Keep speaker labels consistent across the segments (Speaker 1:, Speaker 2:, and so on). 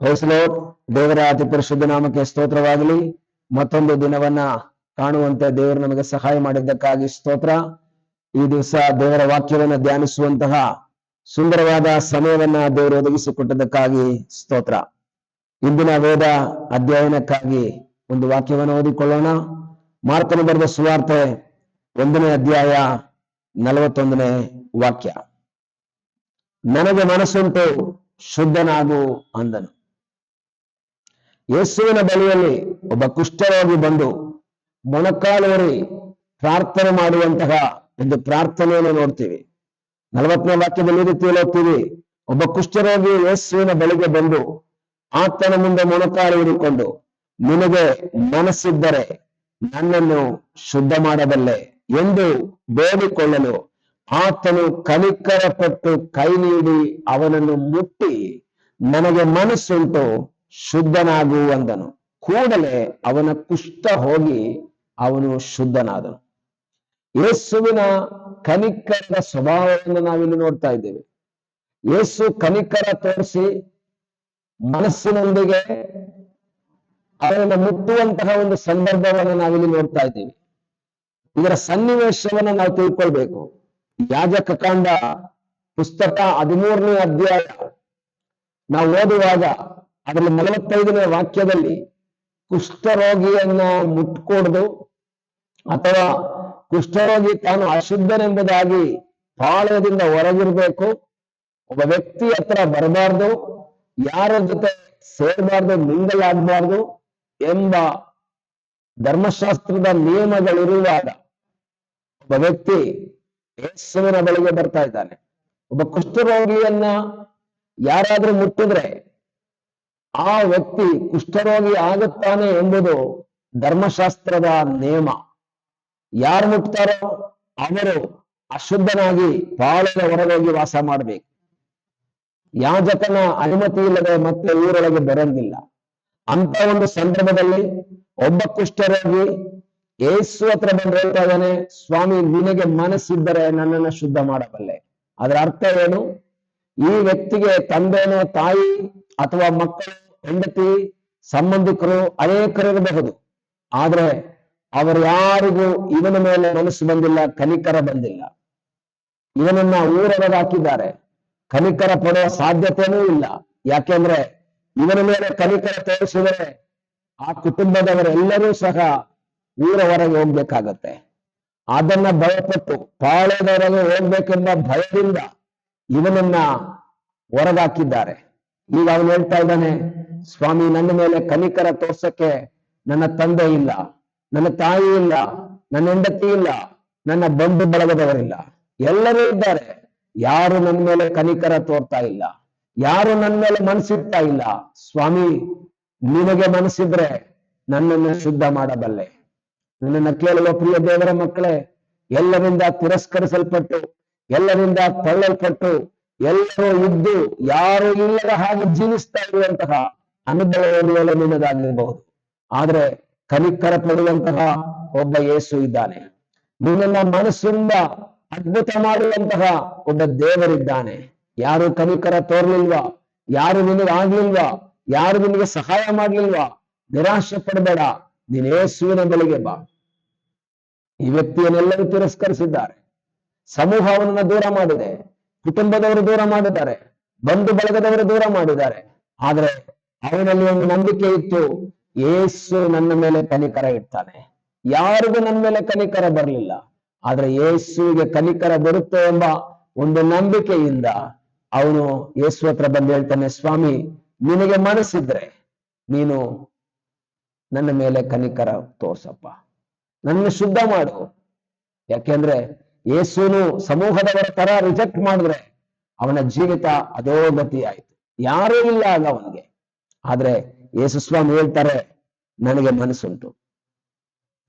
Speaker 1: Price lord. ದೇವರ ಅತಿ ಪರಿಶುದ್ಧ ನಾಮಕ್ಕೆ ಸ್ತೋತ್ರವಾಗಲಿ. ಮತ್ತೊಂದು ದಿನವನ್ನ ಕಾಣುವಂತೆ ದೇವರು ನಮಗೆ ಸಹಾಯ ಮಾಡಿದ್ದಕ್ಕಾಗಿ ಸ್ತೋತ್ರ. ಈ ದಿವಸ ದೇವರ ವಾಕ್ಯವನ್ನ ಧ್ಯಾನಿಸುವಂತಹ ಸುಂದರವಾದ ಸಮಯವನ್ನ ದೇವರು ಒದಗಿಸಿಕೊಟ್ಟದಕ್ಕಾಗಿ ಸ್ತೋತ್ರ. ಇಂದಿನ ವೇದ ಅಧ್ಯಯನಕ್ಕಾಗಿ ಒಂದು ವಾಕ್ಯವನ್ನು ಓದಿಕೊಳ್ಳೋಣ. ಮಾರ್ಕನು ಬರೆದ ಸುವಾರ್ತೆ 1ನೇ ಅಧ್ಯಾಯ 41ನೇ ವಾಕ್ಯ. ನನಗೆ ಮನಸ್ಸುಂಟು, ಶುದ್ಧನಾಗು ಅಂದನು. ಯೇಸುವಿನ ಬಳಿಯಲ್ಲಿ ಒಬ್ಬ ಕುಷ್ಠರೋಗಿ ಬಂದು ಮೊಣಕಾಲೂರಿ ಪ್ರಾರ್ಥನೆ ಮಾಡುವಂತಹ ಒಂದು ಪ್ರಾರ್ಥನೆಯನ್ನು ನೋಡ್ತೀವಿ. 40ನೇ ವಾಕ್ಯದಲ್ಲಿ ಈ ರೀತಿಯಲ್ಲಿ ಹೋಗ್ತೀವಿ. ಒಬ್ಬ ಕುಷ್ಠರೋಗಿ ಯೇಸುವಿನ ಬಳಿಗೆ ಬಂದು ಆತನ ಮುಂದೆ ಮೊಣಕಾಲೂರಿಕೊಂಡು, ನಿನಗೆ ಮನಸ್ಸಿದ್ದರೆ ನನ್ನನ್ನು ಶುದ್ಧ ಮಾಡಬಲ್ಲೆ ಎಂದು ಬೇಡಿಕೊಳ್ಳಲು ಆತನು ಕನಿಕರಪಟ್ಟು ಕೈ ನೀಡಿ ಅವನನ್ನು ಮುಟ್ಟಿ, ನನಗೆ ಮನಸ್ಸುಂಟು, ಶುದ್ಧನಾಗು ಅಂದನು. ಕೂಡಲೇ ಅವನ ಕುಷ್ಠ ಹೋಗಿ ಅವನು ಶುದ್ಧನಾದನು. ಯೇಸುವಿನ ಕನಿಕರದ ಸ್ವಭಾವವನ್ನು ನಾವಿಲ್ಲಿ ನೋಡ್ತಾ ಇದ್ದೇವೆ. ಯೇಸು ಕನಿಕರ ತೋರಿಸಿ ಮನಸ್ಸಿನೊಂದಿಗೆ ಅವನನ್ನು ಮುಟ್ಟುವಂತಹ ಒಂದು ಸಂದರ್ಭವನ್ನು ನಾವಿಲ್ಲಿ ನೋಡ್ತಾ ಇದ್ದೀವಿ. ಇದರ ಸನ್ನಿವೇಶವನ್ನು ನಾವು ತಿಳ್ಕೊಳ್ಬೇಕು. ಯಾಜಕ ಕಾಂಡ ಪುಸ್ತಕ 13ನೇ ಅಧ್ಯಾಯ ನಾವು ಓದುವಾಗ ಅದರಲ್ಲಿ 45ನೇ ವಾಕ್ಯದಲ್ಲಿ ಕುಷ್ಠರೋಗಿಯನ್ನ ಮುಟ್ಕೊಡ್ದು ಅಥವಾ ಕುಷ್ಠರೋಗಿ ತಾನು ಅಶುದ್ಧನೆಂಬುದಾಗಿ ಪಾಳಯದಿಂದ ಹೊರಗಿರ್ಬೇಕು, ಒಬ್ಬ ವ್ಯಕ್ತಿ ಹತ್ರ ಬರಬಾರ್ದು, ಯಾರ ಜೊತೆ ಸೇರಬಾರ್ದು, ಮಿಂಗಲಾಗಬಾರ್ದು ಎಂಬ ಧರ್ಮಶಾಸ್ತ್ರದ ನಿಯಮಗಳಿರುವಾಗ ಒಬ್ಬ ವ್ಯಕ್ತಿ ಯೇಸುವಿನ ಬಳಿಗೆ ಬರ್ತಾ ಇದ್ದಾನೆ. ಒಬ್ಬ ಕುಷ್ಠರೋಗಿಯನ್ನ ಯಾರಾದ್ರೂ ಮುಟ್ಟಿದ್ರೆ ಆ ವ್ಯಕ್ತಿ ಕುಷ್ಠರೋಗಿ ಆಗುತ್ತಾನೆ ಎಂಬುದು ಧರ್ಮಶಾಸ್ತ್ರದ ನಿಯಮ. ಯಾರು ಮುಟ್ತಾರೋ ಅವರು ಅಶುದ್ಧನಾಗಿ ಪಾಳೆಯ ಹೊರಗೋಗಿ ವಾಸ ಮಾಡಬೇಕು. ಯಾಜಕನ ಅನುಮತಿ ಇಲ್ಲದೆ ಮತ್ತೆ ಊರೊಳಗೆ ಬರಂಗಿಲ್ಲ. ಅಂತ ಒಂದು ಸಂದರ್ಭದಲ್ಲಿ ಒಬ್ಬ ಕುಷ್ಠರೋಗಿ ಯೇಸು ಹತ್ರ ಬಂದು ಹೇಳ್ತಾ ಇದ್ದಾನೆ, ಸ್ವಾಮಿ, ನಿನಗೆ ಮನಸ್ಸಿದ್ದರೆ ನನ್ನನ್ನು ಶುದ್ಧ ಮಾಡಬಲ್ಲೆ. ಅದರ ಅರ್ಥ ಏನು? ಈ ವ್ಯಕ್ತಿಗೆ ತಂದೆನೋ ತಾಯಿ ಅಥವಾ ಮಕ್ಕಳು, ಹೆಂಡತಿ, ಸಂಬಂಧಿಕರು ಅನೇಕರಿರಬಹುದು. ಆದ್ರೆ ಅವರು ಯಾರಿಗೂ ಇವನ ಮೇಲೆ ಮನಸ್ಸು ಬಂದಿಲ್ಲ, ಕನಿಕರ ಬಂದಿಲ್ಲ. ಇವನನ್ನ ಊರೊಳಗೆ ಹಾಕಿದ್ದಾರೆ. ಕನಿಕರ ಪಡುವ ಸಾಧ್ಯತೆನೂ ಇಲ್ಲ. ಯಾಕೆಂದ್ರೆ ಇವನ ಮೇಲೆ ಕನಿಕರ ತೋರಿಸಿದರೆ ಆ ಕುಟುಂಬದವರೆಲ್ಲರೂ ಸಹ ಊರ ಹೊರಗೆ ಹೋಗ್ಬೇಕಾಗತ್ತೆ. ಅದನ್ನ ಭಯಪಟ್ಟು ಪಾಳೆಯದವರೆಗೆ ಹೋಗ್ಬೇಕೆಂಬ ಭಯದಿಂದ ಇವನನ್ನ ಹೊರಗಾಕಿದ್ದಾರೆ. ಈಗ ಅವನು ಹೇಳ್ತಾ ಇದ್ದಾನೆ, ಸ್ವಾಮಿ, ನನ್ನ ಮೇಲೆ ಕನಿಕರ ತೋರ್ಸಕ್ಕೆ ನನ್ನ ತಂದೆ ಇಲ್ಲ, ನನ್ನ ತಾಯಿ ಇಲ್ಲ, ನನ್ನ ಹೆಂಡತಿ ಇಲ್ಲ, ನನ್ನ ಬಂಧು ಬಳಗದವರಿಲ್ಲ, ಎಲ್ಲರೂ ಇದ್ದಾರೆ. ಯಾರು ನನ್ನ ಮೇಲೆ ಕನಿಕರ ತೋರ್ತಾ ಇಲ್ಲ, ಯಾರು ನನ್ನ ಮೇಲೆ ಮನಸ್ಸಿಡ್ತಾ ಇಲ್ಲ. ಸ್ವಾಮಿ, ನಿನಗೆ ಮನಸ್ಸಿದ್ರೆ ನನ್ನನ್ನು ಶುದ್ಧ ಮಾಡಬಲ್ಲೆ. ನನ್ನನ್ನ ಕೇಳುವ ಪ್ರಿಯ ದೇವರ ಮಕ್ಕಳೇ, ಎಲ್ಲರಿಂದ ತಿರಸ್ಕರಿಸಲ್ಪಟ್ಟು, ಎಲ್ಲರಿಂದ ತಳ್ಳಲ್ಪಟ್ಟು, ಎಲ್ಲರೂ ಇದ್ದು ಯಾರು ಇಲ್ಲದ ಹಾಗೆ ಜೀವಿಸ್ತಾ ಇರುವಂತಹ ಅನುಭವ ನಿನ್ನದಾಗಿರಬಹುದು. ಆದ್ರೆ ಕನಿಕರ ಪಡುವಂತಹ ಒಬ್ಬ ಯೇಸು ಇದ್ದಾನೆ. ನಿನ್ನ ಮನಸ್ಸಿಂದ ಅದ್ಭುತ ಮಾಡುವಂತಹ ಒಬ್ಬ ದೇವರಿದ್ದಾನೆ. ಯಾರು ಕನಿಕರ ತೋರ್ಲಿಲ್ವಾ, ಯಾರು ನಿನಗಾಗ್ಲಿಲ್ವಾ, ಯಾರು ನಿನಗೆ ಸಹಾಯ ಮಾಡ್ಲಿಲ್ವಾ, ನಿರಾಶೆ ಪಡಬೇಡ, ನೀನ್ ಯೇಸುವಿನ ಬಳಿಗೆ ಬಾ. ಈ ವ್ಯಕ್ತಿಯನ್ನೆಲ್ಲರೂ ತಿರಸ್ಕರಿಸಿದ್ದಾರೆ. ಸಮೂಹ ಅವನನ್ನ ದೂರ ಮಾಡಿದೆ, ಕುಟುಂಬದವರು ದೂರ ಮಾಡಿದ್ದಾರೆ, ಬಂಧು ಬಳಗದವರು ದೂರ ಮಾಡಿದ್ದಾರೆ. ಆದ್ರೆ ಅವನಲ್ಲಿ ಒಂದು ನಂಬಿಕೆ ಇತ್ತು, ಯೇಸು ನನ್ನ ಮೇಲೆ ಕನಿಕರ ಇಡ್ತಾನೆ. ಯಾರಿಗೂ ನನ್ನ ಮೇಲೆ ಕನಿಕರ ಬರಲಿಲ್ಲ, ಆದ್ರೆ ಯೇಸುವಿಗೆ ಕನಿಕರ ಬರುತ್ತೆ ಎಂಬ ಒಂದು ನಂಬಿಕೆಯಿಂದ ಅವನು ಯೇಸು ಹತ್ರ ಬಂದು ಹೇಳ್ತಾನೆ, ಸ್ವಾಮಿ, ನಿನಗೆ ಮನಸ್ಸಿದ್ರೆ ನೀನು ನನ್ನ ಮೇಲೆ ಕನಿಕರ ತೋರ್ಸಪ್ಪ, ನನ್ನ ಶುದ್ಧ ಮಾಡು. ಯಾಕೆಂದ್ರೆ ಯೇಸುನು ಸಮೂಹದವರ ತರ ರಿಜೆಕ್ಟ್ ಮಾಡಿದ್ರೆ ಅವನ ಜೀವಿತ ಅಧೋಗತಿ ಆಯ್ತು. ಯಾರೂ ಇಲ್ಲ ಆಗ ಅವನಿಗೆ. ಆದ್ರೆ ಯೇಸು ಸ್ವಾಮಿ ಹೇಳ್ತಾರೆ, ನನಗೆ ಮನಸ್ಸುಂಟು,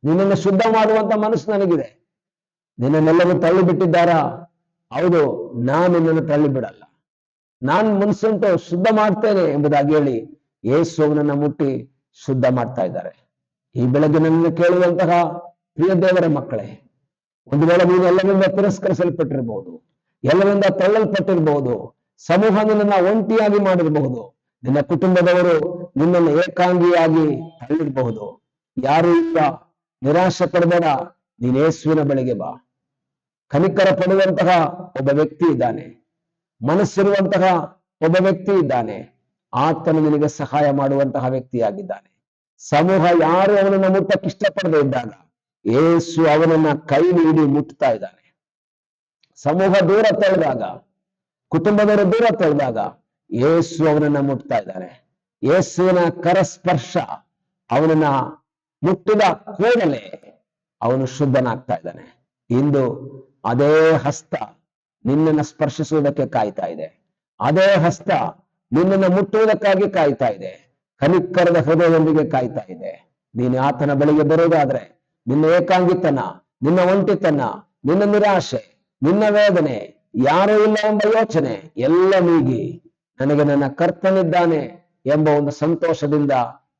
Speaker 1: ನಿನ್ನನ್ನು ಶುದ್ಧ ಮಾಡುವಂತ ಮನಸ್ಸು ನನಗಿದೆ. ನಿನ್ನನ್ನೆಲ್ಲರೂ ತಳ್ಳಿ ಬಿಟ್ಟಿದ್ದಾರಾ? ಹೌದು, ನಾನು ನಿನ್ನನ್ನು ತಳ್ಳಿ ಬಿಡಲ್ಲ, ನಾನು ಮನಸ್ಸುಂಟು, ಶುದ್ಧ ಮಾಡ್ತೇನೆ ಎಂಬುದಾಗಿ ಹೇಳಿ ಯೇಸು ಅವನನ್ನ ಮುಟ್ಟಿ ಶುದ್ಧ ಮಾಡ್ತಾ ಇದ್ದಾರೆ. ಈ ಬೆಳಗ್ಗೆ ನನ್ನನ್ನು ಕೇಳುವಂತಹ ಪ್ರಿಯ ದೇವರ ಮಕ್ಕಳೇ, ಒಂದು ವೇಳೆ ನೀನು ಎಲ್ಲರಿಂದ ತಿರಸ್ಕರಿಸಲ್ಪಟ್ಟಿರಬಹುದು, ಎಲ್ಲರಿಂದ ತಳ್ಳಲ್ಪಟ್ಟಿರಬಹುದು, ಸಮೂಹ ನಿನ್ನನ್ನ ಒಂಟಿಯಾಗಿ ಮಾಡಿರಬಹುದು, ನಿನ್ನ ಕುಟುಂಬದವರು ನಿನ್ನನ್ನು ಏಕಾಂಗಿಯಾಗಿ ತಳ್ಳಿರಬಹುದು. ಯಾರು ಇಲ್ಲ, ನಿರಾಶೆ ಪಡಬೇಡ. ನೀನ್ ಯೇಸುವಿನ ಬಳಿಗೆ ಬಾ. ಕನಿಕರ ಪಡುವಂತಹ ಒಬ್ಬ ವ್ಯಕ್ತಿ ಇದ್ದಾನೆ, ಮನಸ್ಸಿರುವಂತಹ ಒಬ್ಬ ವ್ಯಕ್ತಿ ಇದ್ದಾನೆ. ಆತನು ನಿನಗೆ ಸಹಾಯ ಮಾಡುವಂತಹ ವ್ಯಕ್ತಿಯಾಗಿದ್ದಾನೆ. ಸಮೂಹ ಯಾರು ಅವನನ್ನ ಮುಟ್ಟಕ್ಕೆ ಇಷ್ಟಪಡದೆ ಇದ್ದಾಗ ಯೇಸು ಅವನನ್ನ ಕೈ ನೀಡಿ ಮುಟ್ತಾ ಇದ್ದಾನೆ. ಸಮೂಹ ದೂರ ತಳ್ಳಿದಾಗ, ಕುಟುಂಬದವರು ದೂರ ತಳ್ಳಿದಾಗ ಯೇಸು ಅವನನ್ನ ಮುಟ್ತಾ ಇದ್ದಾನೆ. ಯೇಸುವಿನ ಕರಸ್ಪರ್ಶ ಅವನನ್ನ ಮುಟ್ಟಿದ ಕೂಡಲೇ ಅವನು ಶುದ್ಧನಾಗ್ತಾ ಇದ್ದಾನೆ. ಇಂದು ಅದೇ ಹಸ್ತ ನಿನ್ನನ್ನು ಸ್ಪರ್ಶಿಸುವುದಕ್ಕೆ ಕಾಯ್ತಾ ಇದೆ. ಅದೇ ಹಸ್ತ ನಿನ್ನನ್ನು ಮುಟ್ಟುವುದಕ್ಕಾಗಿ ಕಾಯ್ತಾ ಇದೆ. ಕನಿಕರದ ಹೃದಯದೊಂದಿಗೆ ಕಾಯ್ತಾ ಇದೆ. ನೀನು ಆತನ ಬಳಿಗೆ ಬರುವುದಾದ್ರೆ ನಿನ್ನ ಏಕಾಂಗಿತನ, ನಿನ್ನ ಒಂಟಿತನ, ನಿನ್ನ ನಿರಾಶೆ, ನಿನ್ನ ವೇದನೆ, ಯಾರೂ ಇಲ್ಲ ಎಂಬ ಯೋಚನೆ ಎಲ್ಲ ನೀಗಿ ನನಗೆ ನನ್ನ ಕರ್ತನಿದ್ದಾನೆ ಎಂಬ ಒಂದು ಸಂತೋಷದಿಂದ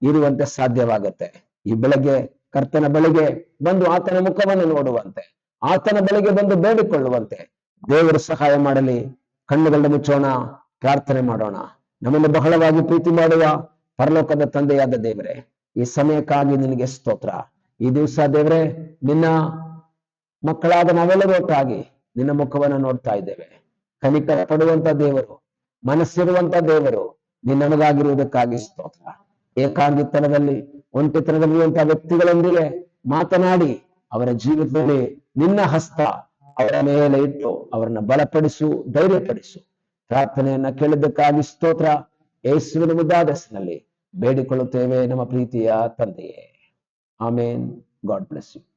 Speaker 1: ಇರುವಂತೆ ಸಾಧ್ಯವಾಗುತ್ತೆ. ಈ ಬೆಳಗ್ಗೆ ಕರ್ತನ ಬಳಿಗೆ ಬಂದು ಆತನ ಮುಖವನ್ನು ನೋಡುವಂತೆ, ಆತನ ಬಳಿಗೆ ಬಂದು ಬೇಡಿಕೊಳ್ಳುವಂತೆ ದೇವರು ಸಹಾಯ ಮಾಡಲಿ. ಕಣ್ಣುಗಳನ್ನು ಮುಚ್ಚೋಣ, ಪ್ರಾರ್ಥನೆ ಮಾಡೋಣ. ನಮ್ಮನ್ನು ಬಹಳವಾಗಿ ಪ್ರೀತಿ ಮಾಡುವ ಪರಲೋಕದ ತಂದೆಯಾದ ದೇವರೇ, ಈ ಸಮಯಕ್ಕಾಗಿ ನಿನಗೆ ಸ್ತೋತ್ರ. ಈ ದಿವಸ ದೇವರೇ, ನಿನ್ನ ಮಕ್ಕಳಾದ ನಾವೆಲ್ಲರೊಟ್ಟಾಗಿ ನಿನ್ನ ಮುಖವನ್ನು ನೋಡ್ತಾ ಇದ್ದೇವೆ. ಕನಿಕರ ಪಡುವಂತ ದೇವರು, ಮನಸ್ಸಿರುವಂತ ದೇವರು, ನೀನು ನಮಗಾಗಿರುವುದಕ್ಕಾಗಿ ಸ್ತೋತ್ರ. ಏಕಾಂಗಿತನದಲ್ಲಿ, ಒಂಟಿತನದಲ್ಲಿರುವಂತಹ ವ್ಯಕ್ತಿಗಳೊಂದಿಗೆ ಮಾತನಾಡಿ ಅವರ ಜೀವಿತದಲ್ಲಿ ನಿನ್ನ ಹಸ್ತ ಅವರ ಮೇಲೆ ಇಟ್ಟು ಅವರನ್ನ ಬಲಪಡಿಸು, ಧೈರ್ಯಪಡಿಸು. ಪ್ರಾರ್ಥನೆಯನ್ನ ಕೇಳಿದ್ದಕ್ಕಾಗಿ ಸ್ತೋತ್ರ. ಯೇಸುವಿನ ಮುದ್ದಾದ ಹೆಸರಿನಲ್ಲಿ ಬೇಡಿಕೊಳ್ಳುತ್ತೇವೆ ನಮ್ಮ ಪ್ರೀತಿಯ ತಂದೆಯೇ. ಆಮೇನ್. God bless you.